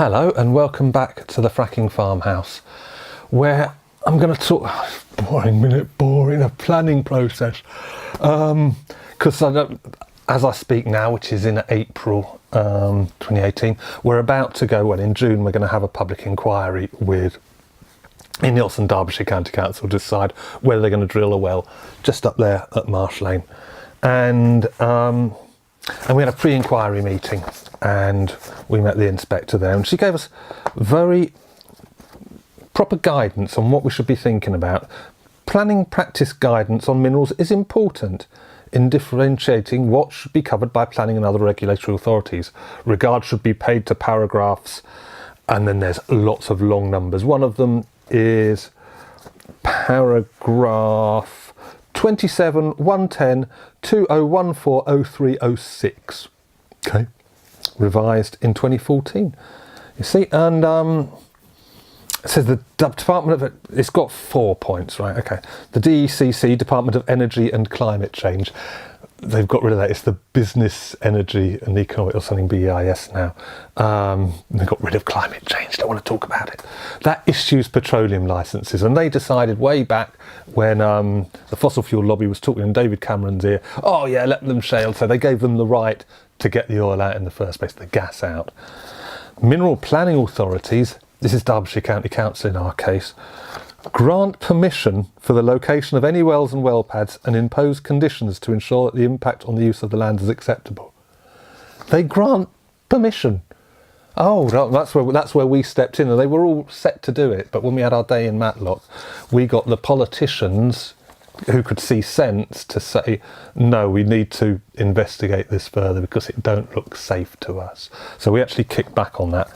Hello and welcome back to the Fracking Farmhouse, where I'm going to talk, boring, a planning process, because as I speak now, which is in April 2018, we're about to go, well in June we're going to have a public inquiry with INEOS and Derbyshire County Council to decide whether they're going to drill a well just up there at Marsh Lane. And we had a pre-inquiry meeting and we met the inspector there, and she gave us very proper guidance on what we should be thinking about. Planning practice guidance on minerals is important in differentiating what should be covered by planning and other regulatory authorities. Regard should be paid to paragraphs, and then there's lots of long numbers. One of them is paragraph 27 110 2014 0306. Okay, revised in 2014. You see, and it says the Department of, it's got 4 points, right? Okay, the DECC, Department of Energy and Climate Change, they've got rid of that. It's the Business, Energy and Economic or something, BEIS now. They got rid of climate change, don't want to talk about it. That issues petroleum licenses, and they decided way back when the fossil fuel lobby was talking in David Cameron's ear, oh yeah, let them shale, so they gave them the right to get the oil out in the first place, the gas out. Mineral planning authorities, this is Derbyshire County Council in our case, grant permission for the location of any wells and well pads and impose conditions to ensure that the impact on the use of the land is acceptable. They grant permission. Oh, that's where we stepped in, and they were all set to do it, but when we had our day in Matlock, we got the politicians who could see sense to say, no, we need to investigate this further because it don't look safe to us. So we actually kicked back on that.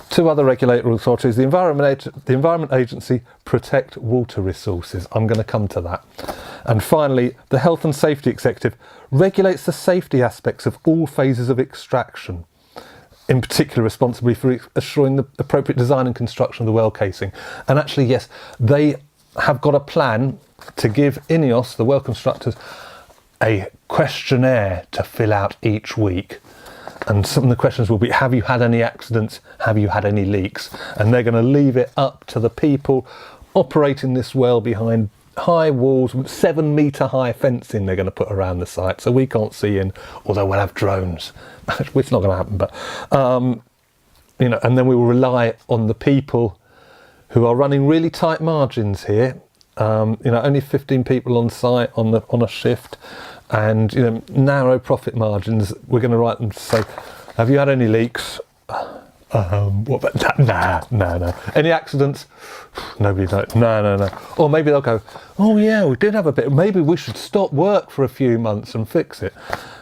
Two other regulatory authorities, the Environment Agency, protect water resources. I'm going to come to that. And finally, the Health and Safety Executive regulates the safety aspects of all phases of extraction, in particular responsibly for assuring the appropriate design and construction of the well casing. And actually, yes, they have got a plan to give INEOS, the well constructors, a questionnaire to fill out each week. And some of the questions will be, have you had any accidents? Have you had any leaks? And they're going to leave it up to the people operating this well behind high walls, 7 metre high fencing they're going to put around the site. So we can't see in, although we'll have drones, which is not going to happen. But, you know, and then we will rely on the people who are running really tight margins here. You know, only 15 people on site on a shift, and you know, narrow profit margins. We're going to write them to say, have you had any leaks? What about no. Any accidents? Nobody knows. No. Or maybe they'll go, oh yeah, we did have a bit. Maybe we should stop work for a few months and fix it.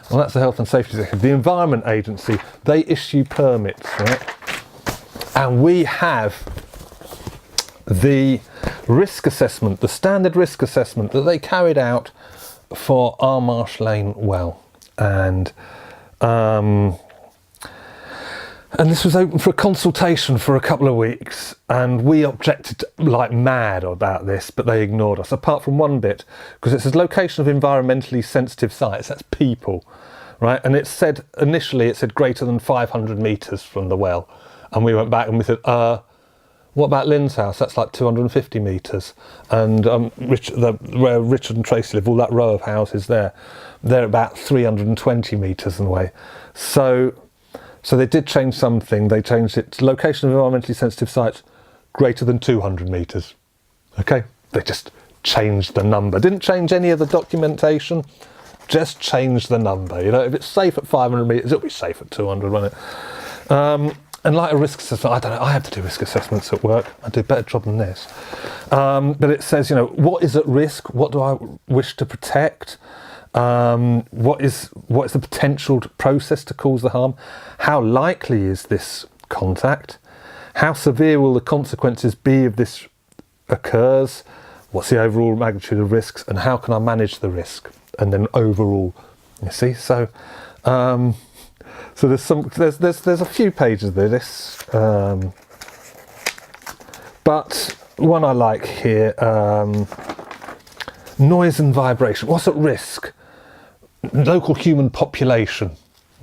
Well, that's the Health and Safety Executive. The Environment Agency, they issue permits, right? And we have the risk assessment, the standard risk assessment that they carried out for our Marsh Lane well, and this was open for a consultation for a couple of weeks, and we objected like mad about this, but they ignored us, apart from one bit, because it says location of environmentally sensitive sites, that's people, right? And it said, initially it said greater than 500 metres from the well, and we went back and we said, what about Lynn's house? That's like 250 metres. And where Richard and Tracy live, all that row of houses there, they're about 320 metres away. So they did change something. They changed it to location of environmentally sensitive sites greater than 200 metres. Okay, they just changed the number. Didn't change any of the documentation, just changed the number. You know, if it's safe at 500 metres, it'll be safe at 200, won't it? And like a risk assessment, I don't know, I have to do risk assessments at work. I do a better job than this. But it says, you know, what is at risk? What do I wish to protect? What is the potential process to cause the harm? How likely is this contact? How severe will the consequences be if this occurs? What's the overall magnitude of risks? And how can I manage the risk? And then overall, you see, so there's a few pages of this, but one I like here, noise and vibration. What's at risk? Local human population.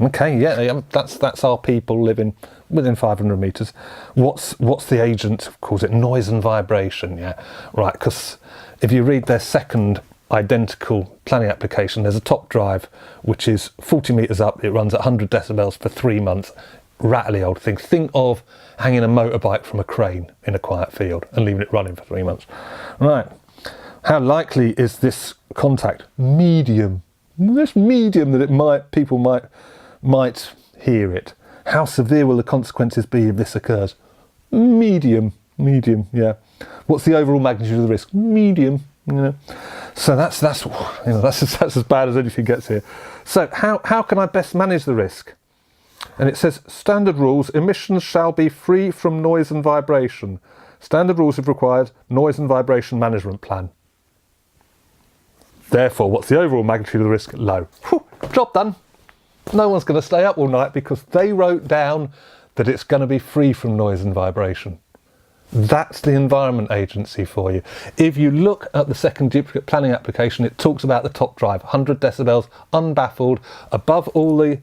Okay, yeah, that's our people living within 500 metres. What's the agent calls it? Noise and vibration, yeah, right, because if you read their second identical planning application, there's a top drive which is 40 metres up, it runs at 100 decibels for 3 months, rattly old thing. Think of hanging a motorbike from a crane in a quiet field and leaving it running for 3 months. Right, how likely is this contact? Medium. This medium that people might hear it. How severe will the consequences be if this occurs? Medium, yeah. What's the overall magnitude of the risk? Medium, you know. So that's as bad as anything gets here. So how can I best manage the risk? And it says standard rules: emissions shall be free from noise and vibration. Standard rules if required, noise and vibration management plan. Therefore, what's the overall magnitude of the risk? Low. Whew, job done. No one's going to stay up all night because they wrote down that it's going to be free from noise and vibration. That's the Environment Agency for you. If you look at the second duplicate planning application, it talks about the top drive, 100 decibels, unbaffled, above all the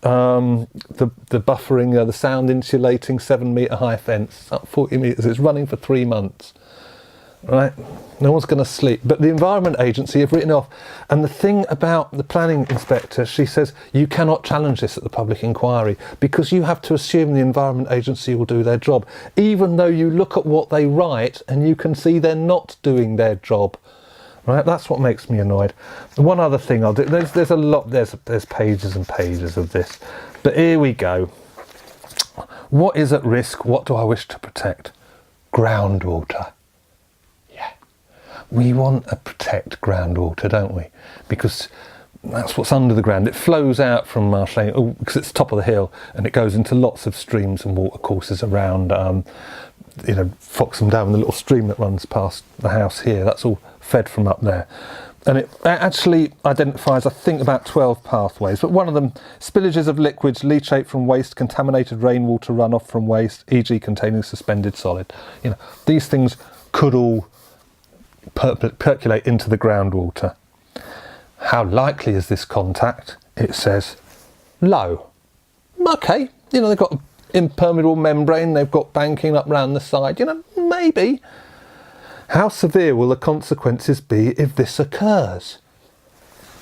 buffering, the sound insulating 7 metre high fence, up 40 metres. It's running for 3 months. Right, no one's going to sleep, but the Environment Agency have written off. And the thing about the planning inspector, she says you cannot challenge this at the public inquiry because you have to assume the Environment Agency will do their job, even though you look at what they write and you can see they're not doing their job. Right, that's what makes me annoyed. One other thing I'll do, there's a lot, there's pages and pages of this, but here we go. What is at risk? What do I wish to protect? Groundwater. We want to protect groundwater, don't we? Because that's what's under the ground. It flows out from marsh lane because it's top of the hill, and it goes into lots of streams and watercourses around. Foxham Down, the little stream that runs past the house here. That's all fed from up there, and it actually identifies, I think, about 12 pathways. But one of them: spillages of liquids, leachate from waste, contaminated rainwater runoff from waste, e.g., containing suspended solid. You know, these things could all percolate into the groundwater. How likely is this contact? It says low. Okay, you know, they've got impermeable membrane, they've got banking up round the side, you know, maybe. How severe will the consequences be if this occurs?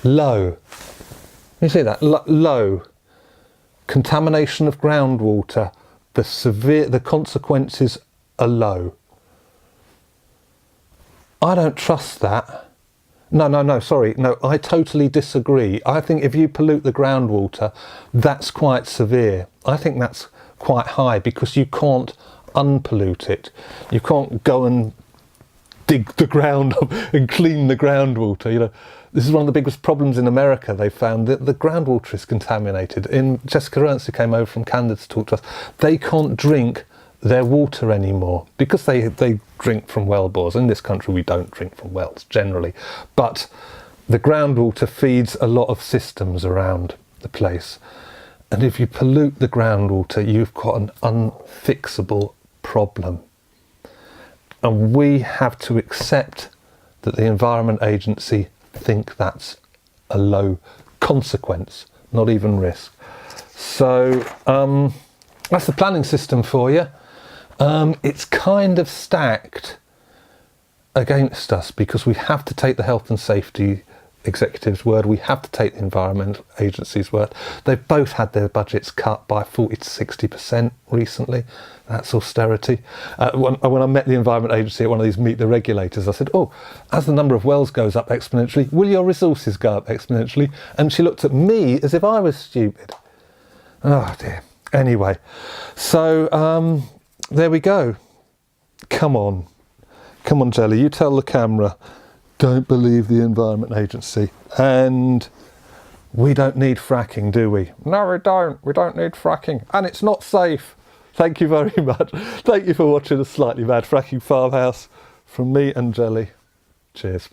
Low. You see that? Low. Contamination of groundwater. The consequences are low. I don't trust that. No, I totally disagree. I think if you pollute the groundwater, that's quite severe. I think that's quite high because you can't unpollute it. You can't go and dig the ground up and clean the groundwater. You know, this is one of the biggest problems in America. They found that the groundwater is contaminated. Jessica Ernst, who came over from Canada to talk to us, they can't drink their water anymore because they drink from well bores. In this country we don't drink from wells generally, but the groundwater feeds a lot of systems around the place, and if you pollute the groundwater you've got an unfixable problem, and we have to accept that the Environment Agency think that's a low consequence, not even risk. So that's the planning system for you. It's kind of stacked against us because we have to take the health and safety executive's word, we have to take the Environment Agency's word. They've both had their budgets cut by 40 to 60% recently. That's austerity. When I met the Environment Agency at one of these Meet the Regulators, I said, oh, as the number of wells goes up exponentially, will your resources go up exponentially? And she looked at me as if I was stupid. Oh dear. Anyway, so there we go. Come on, Jelly, you tell the camera, don't believe the Environment Agency. And we don't need fracking, do we? No, we don't. We don't need fracking. And it's not safe. Thank you very much. Thank you for watching a slightly mad Fracking Farmhouse from me and Jelly. Cheers.